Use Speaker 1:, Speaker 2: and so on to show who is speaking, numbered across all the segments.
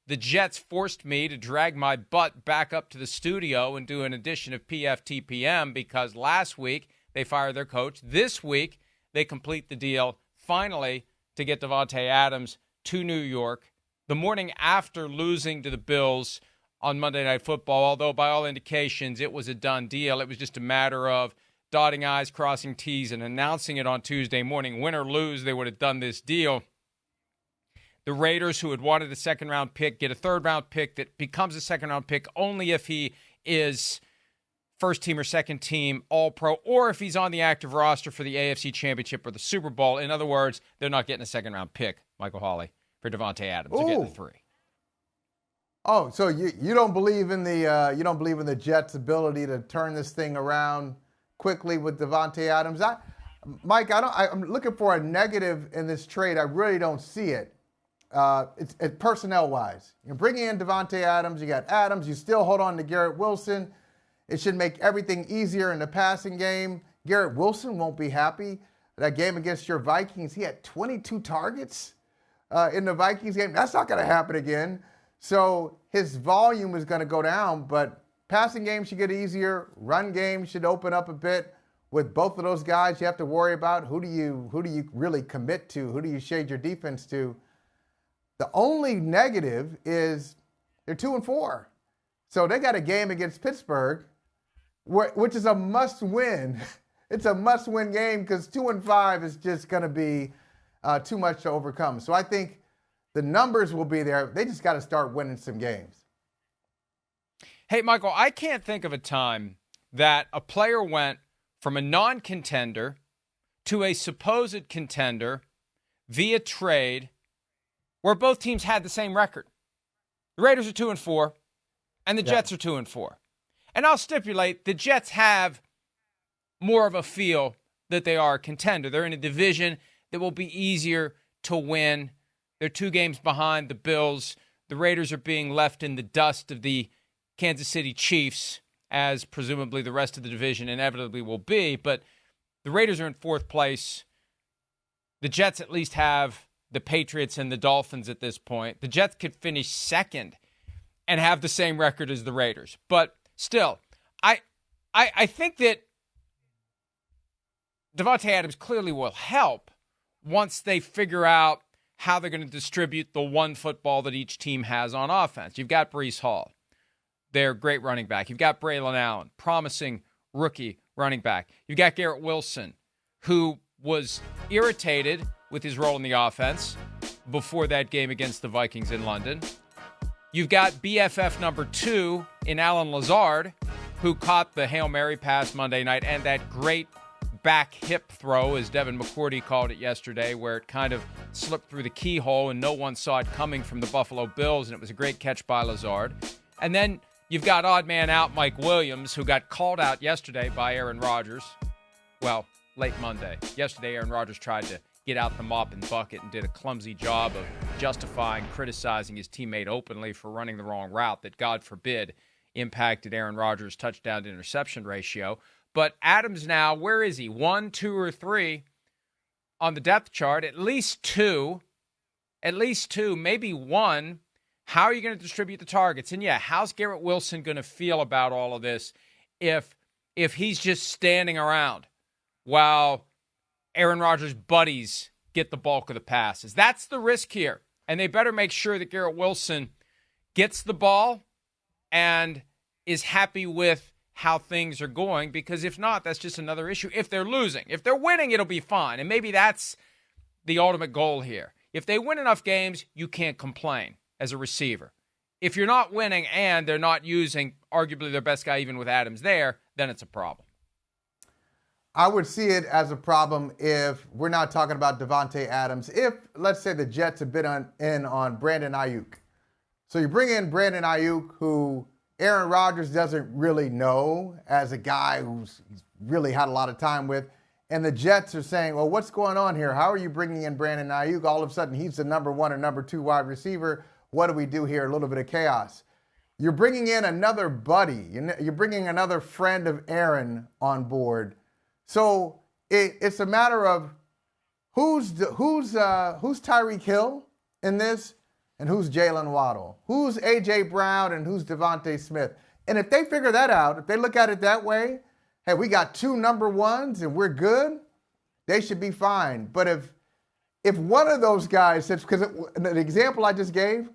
Speaker 1: the Jets forced me to drag my butt back up to the studio and do an edition of PFTPM because last week they fired their coach. This week they complete the deal, finally, to get Davante Adams to New York the morning after losing to the Bills on Monday Night Football, although by all indications it was a done deal. It was just a matter of dotting I's, crossing T's, and announcing it on Tuesday morning. Win or lose, they would have done this deal. The Raiders, who had wanted a second-round pick, get a third-round pick that becomes a second-round pick only if he is first-team or second-team All-Pro, or if he's on the active roster for the AFC Championship or the Super Bowl. In other words, they're not getting a second-round pick, Michael Holley, for Davante Adams. They're getting the 3.
Speaker 2: Oh, so you don't believe in the Jets' ability to turn this thing around quickly with Davante Adams? Mike, I'm looking for a negative in this trade. I really don't see it. It's personnel-wise. You're bringing in Davante Adams. You got Adams. You still hold on to Garrett Wilson. It should make everything easier in the passing game. Garrett Wilson won't be happy. That game against your Vikings, he had 22 targets in the Vikings game. That's not going to happen again. So his volume is going to go down, but passing game should get easier. Run game should open up a bit. With both of those guys, you have to worry about who do you really commit to? Who do you shade your defense to? The only negative is they're 2-4. So they got a game against Pittsburgh, which is a must-win. It's a must-win game because 2-5 is just going to be too much to overcome. So I think the numbers will be there. They just got to start winning some games.
Speaker 1: Hey, Michael, I can't think of a time that a player went from a non-contender to a supposed contender via trade where both teams had the same record. The Raiders are 2-4, and the Jets are 2-4. And I'll stipulate the Jets have more of a feel that they are a contender. They're in a division that will be easier to win. They're 2 games behind the Bills. The Raiders are being left in the dust of the Kansas City Chiefs, as presumably the rest of the division inevitably will be. But the Raiders are in 4th place. The Jets at least have the Patriots and the Dolphins at this point. The Jets could finish 2nd and have the same record as the Raiders. But still, I think that Davante Adams clearly will help once they figure out how they're going to distribute the one football that each team has on offense. You've got Breece Hall, their great running back. You've got Braylon Allen, promising rookie running back. You've got Garrett Wilson, who was irritated with his role in the offense before that game against the Vikings in London. You've got BFF number 2 in Alan Lazard, who caught the Hail Mary pass Monday night and that great back hip throw, as Devin McCourty called it yesterday, where it kind of slipped through the keyhole and no one saw it coming from the Buffalo Bills, and it was a great catch by Lazard. And then you've got odd man out Mike Williams, who got called out yesterday by Aaron Rodgers. Well, late Monday. Yesterday, Aaron Rodgers tried to get out the mop and bucket and did a clumsy job of justifying, criticizing his teammate openly for running the wrong route that, God forbid, impacted Aaron Rodgers' touchdown to interception ratio. But Adams now, where is he? 1, 2, or 3 on the depth chart? At least two, maybe 1. How are you going to distribute the targets? And yeah, how's Garrett Wilson going to feel about all of this if he's just standing around while Aaron Rodgers' buddies get the bulk of the passes? That's the risk here. And they better make sure that Garrett Wilson gets the ball and is happy with how things are going, because if not, that's just another issue. If they're losing, if they're winning, it'll be fine. And maybe that's the ultimate goal here. If they win enough games, you can't complain as a receiver. If you're not winning and they're not using arguably their best guy, even with Adams there, then it's a problem.
Speaker 2: I would see it as a problem if we're not talking about Davante Adams. If, let's say, the Jets have been in on Brandon Ayuk. So you bring in Brandon Ayuk, who Aaron Rodgers doesn't really know as a guy who's really had a lot of time with. And the Jets are saying, well, what's going on here? How are you bringing in Brandon Ayuk? All of a sudden, he's the number 1 or number 2 wide receiver. What do we do here? A little bit of chaos. You're bringing in another buddy. You're bringing another friend of Aaron on board. So it's a matter of who's Tyreek Hill in this and who's Jalen Waddle? Who's A.J. Brown and who's Devontae Smith? And if they figure that out, if they look at it that way, hey, we got 2 number ones and we're good, they should be fine. But if one of those guys, because the example I just gave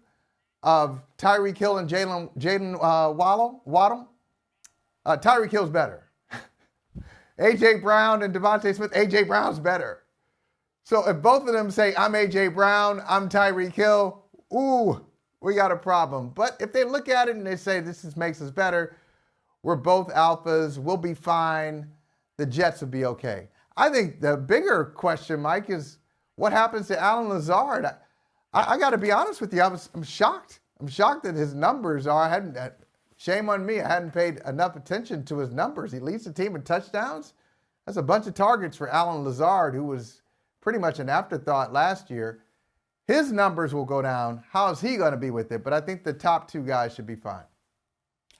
Speaker 2: of Tyreek Hill and Jalen Waddle, Tyreek Hill's better. A.J. Brown and Devontae Smith, A.J. Brown's better. So if both of them say, I'm A.J. Brown, I'm Tyreek Hill, ooh, we got a problem. But if they look at it and they say, makes us better, we're both alphas, we'll be fine, the Jets will be okay. I think the bigger question, Mike, is what happens to Alan Lazard? I got to be honest with you, I'm shocked. I'm shocked that his numbers are, shame on me, I hadn't paid enough attention to his numbers. He leads the team in touchdowns. That's a bunch of targets for Alan Lazard, who was pretty much an afterthought last year. His numbers will go down. How is he going to be with it? But I think the top 2 guys should be fine.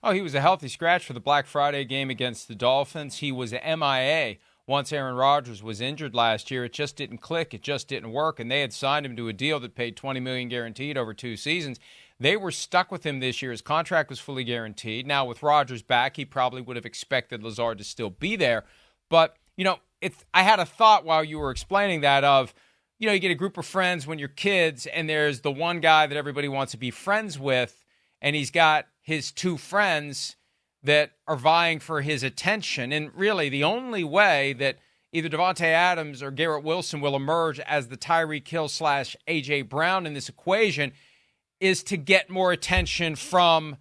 Speaker 1: Oh, he was a healthy scratch for the Black Friday game against the Dolphins. He was MIA once Aaron Rodgers was injured last year. It just didn't click. It just didn't work. And they had signed him to a deal that paid $20 million guaranteed over 2 seasons. They were stuck with him this year. His contract was fully guaranteed. Now, with Rodgers back, he probably would have expected Lazard to still be there. But, I had a thought while you were explaining that of, you get a group of friends when you're kids, and there's the one guy that everybody wants to be friends with, and he's got his 2 friends that are vying for his attention. And really, the only way that either Davante Adams or Garrett Wilson will emerge as the Tyreek Hill / A.J. Brown in this equation is to get more attention from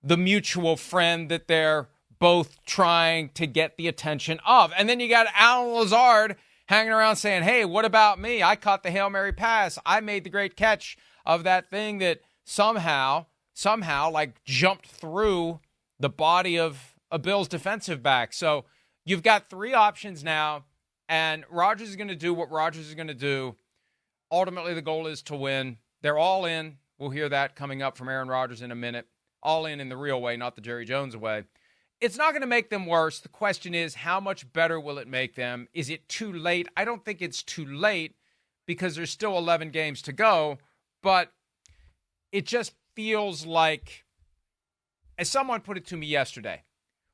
Speaker 1: the mutual friend that they're both trying to get the attention of. And then you got Alan Lazard hanging around saying, hey, what about me? I caught the Hail Mary pass. I made the great catch of that thing that somehow like jumped through the body of a Bills defensive back. So you've got 3 options now, and Rodgers is going to do what Rodgers is going to do. Ultimately, the goal is to win. They're all in. We'll hear that coming up from Aaron Rodgers in a minute. All in the real way, not the Jerry Jones way. It's not going to make them worse. The question is, how much better will it make them? Is it too late? I don't think it's too late because there's still 11 games to go, but it just feels like, as someone put it to me yesterday,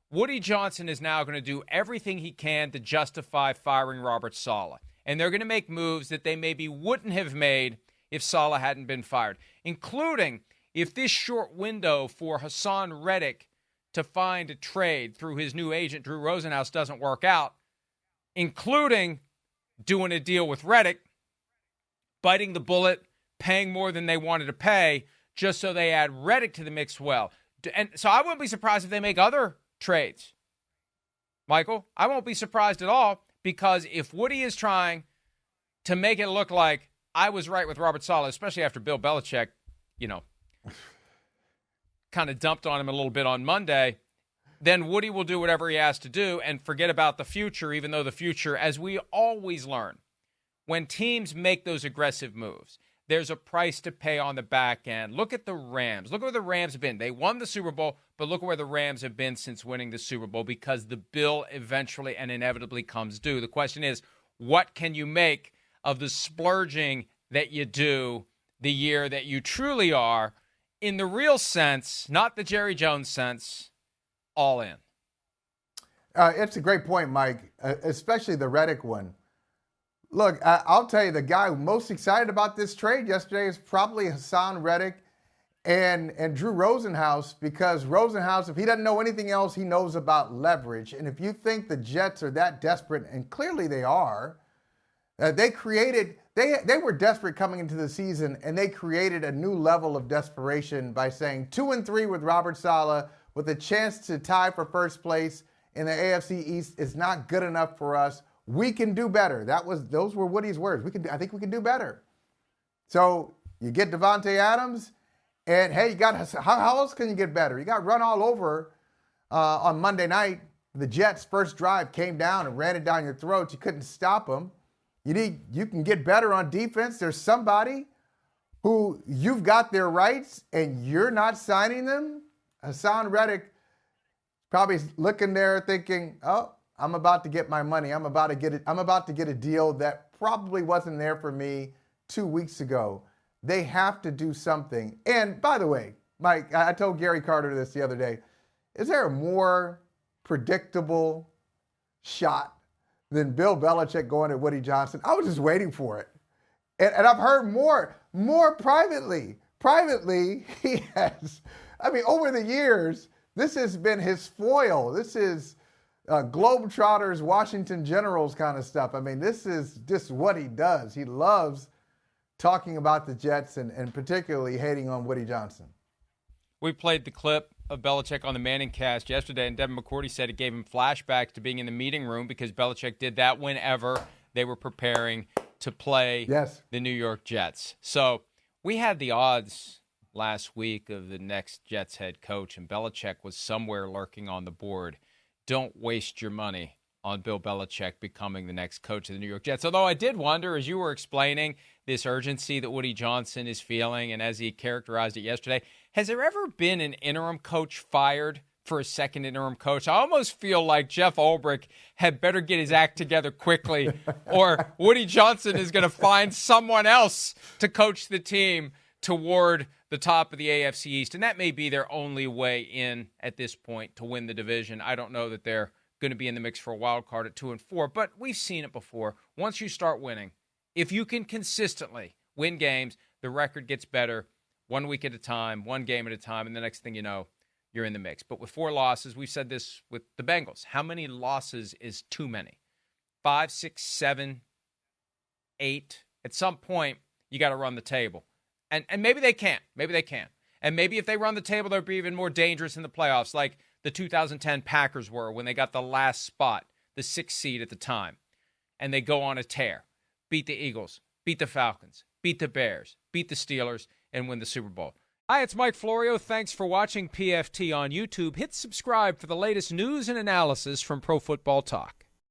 Speaker 1: Woody Johnson is now going to do everything he can to justify firing Robert Saleh. And they're going to make moves that they maybe wouldn't have made if Saleh hadn't been fired, including if this short window for Haason Reddick to find a trade through his new agent, Drew Rosenhaus, doesn't work out, including doing a deal with Reddick, biting the bullet, paying more than they wanted to pay, just so they add Reddick to the mix well. And so I wouldn't be surprised if they make other trades. Michael, I won't be surprised at all, because if Woody is trying to make it look like I was right with Robert Saleh, especially after Bill Belichick, kind of dumped on him a little bit on Monday, then Woody will do whatever he has to do and forget about the future, even though the future, as we always learn, when teams make those aggressive moves, there's a price to pay on the back end. Look at the Rams. Look where the Rams have been. They won the Super Bowl, but look where the Rams have been since winning the Super Bowl, because the bill eventually and inevitably comes due. The question is, what can you make of the splurging that you do the year that you truly are, in the real sense, not the Jerry Jones sense, all in?
Speaker 2: It's a great point, Mike, especially the Reddick one. Look, I'll tell you, the guy most excited about this trade yesterday is probably Haason Reddick and Drew Rosenhaus, because Rosenhaus, if he doesn't know anything else, he knows about leverage. And if you think the Jets are that desperate, and clearly they are, they were desperate coming into the season, and they created a new level of desperation by saying 2-3 with Robert Saleh, with a chance to tie for first place in the AFC East is not good enough for us. We can do better. Those were Woody's words. I think we can do better. So you get Davante Adams, and hey, how else can you get better? You got run all over on Monday night. The Jets' first drive came down and ran it down your throat. You couldn't stop them. You can get better on defense. There's somebody who you've got their rights and you're not signing them. Haason Reddick probably looking there thinking, oh, I'm about to get my money. I'm about to get a deal that probably wasn't there for me 2 weeks ago. They have to do something. And by the way, Mike, I told Gary Carter this the other day. Is there a more predictable shot than Bill Belichick going at Woody Johnson? I was just waiting for it. And I've heard more privately. Privately, he has, over the years, this has been his foil. This is Globetrotters, Washington Generals kind of stuff. This is just what he does. He loves talking about the Jets and particularly hating on Woody Johnson.
Speaker 1: We played the clip of Belichick on the Manning cast yesterday, and Devin McCourty said it gave him flashbacks to being in the meeting room because Belichick did that whenever they were preparing to play the New York Jets. So we had the odds last week of the next Jets head coach, and Belichick was somewhere lurking on the board. Don't waste your money on Bill Belichick becoming the next coach of the New York Jets. Although I did wonder, as you were explaining this urgency that Woody Johnson is feeling, and as he characterized it yesterday, has there ever been an interim coach fired for a second interim coach? I almost feel like Jeff Ulbrich had better get his act together quickly, or Woody Johnson is going to find someone else to coach the team toward the top of the AFC East. And that may be their only way in at this point to win the division. I don't know that they're going to be in the mix for a wild card at 2-4, but we've seen it before. Once you start winning, if you can consistently win games, the record gets better 1 week at a time, one game at a time, and the next thing you know, you're in the mix. But with 4 losses, we've said this with the Bengals. How many losses is too many? 5, 6, 7, 8. At some point, you got to run the table. And maybe they can't. Maybe they can. And maybe if they run the table, they'll be even more dangerous in the playoffs, like the 2010 Packers were when they got the last spot, the 6th seed at the time. And they go on a tear. Beat the Eagles, beat the Falcons, beat the Bears, beat the Steelers, and win the Super Bowl. Hi, it's Mike Florio. Thanks for watching PFT on YouTube. Hit subscribe for the latest news and analysis from Pro Football Talk.